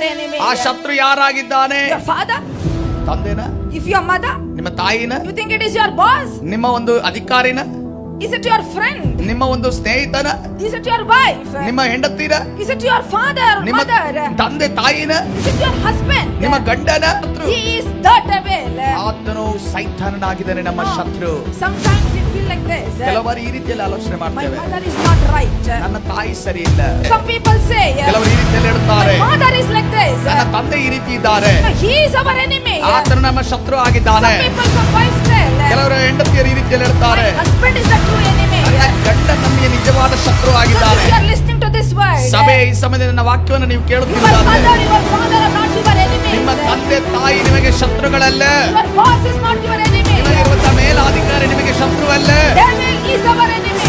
your enemy. ಆ ಶತ್ರು ಯಾರಾಗಿದ್ದಾನೆ? Your father? ತಂದೆನ? If your mother? ನಿಮ್ಮ ತಾಯಿನ? You think it is your boss? ನಿಮ್ಮ ಒಂದು ಅಧಿಕಾರಿನ? Is it your friend? ನಿಮ್ಮ ಒಂದು ಸ್ನೇಹಿತನ? Is it your wife? ನಿಮ್ಮ ಹೆಂಡತಿನ? Is it your father or ನಿಮ್ಮ mother? ತಂದೆ ತಾಯಿನ? Is it your husband? ನಿಮ್ಮ ಗಂಡನ? He is the devil. ಆತನು ಸೈತಾನನಾಗಿದ್ದಾನೆ, ನಮ್ಮ ಶತ್ರು. Sometimes we feel like this. ಕೆಲವರು ಈ ರೀತಿಯಲ್ಲಿ ಆಲೋಚನೆ My ಮಾಡ್ತೇವೆ, mother is not right. ನನ್ನ ತಾಯಿ ಸರಿ ಇಲ್ಲ. Some people say, ಕೆಲವರು ಈ ರೀತಿಯಲ್ಲಿ ಹೇಳ್ತಾರೆ, my mother is like this. ನನ್ನ ತಂದೆ ಈ ರೀತಿ ಇದ್ದಾರೆ, He is our enemy. ಆತನು ನಮ್ಮ ಶತ್ರು ಆಗಿದ್ದಾನೆ. Some people, some wives tell, ಕೆಲವರು ಹೆಂಡತಿಯರು ಈ ರೀತಿಯಲ್ಲಿ ಹೇಳ್ತಾರೆ, my husband is the true enemy. ನನ್ನ ಗಂಡ ನಮಗೆ ನಿಜವಾದ ಶತ್ರು So ಆಗಿದ್ದಾನೆ. if you are listening to this word, ಸಭೆ ಈ ಸಮಯದಲ್ಲಿ ನನ್ನ ವಾಕ್ಯವನ್ನು ನೀವು your ಕೇಳುತ್ತಿದ್ದಾರೆ, mother, your father are not your enemy. ನಿಮ್ಮ ತಂದೆ ತಾಯಿ ನಿಮಗೆ ಶತ್ರುಗಳಲ್ಲ, Your boss is not your enemy. ನಿಮಗಿರುವಂತಹ ಮೇಲಾಧಿಕಾರಿ ನಿಮಗೆ ಶತ್ರುವಲ್ಲ. Devil is our enemy.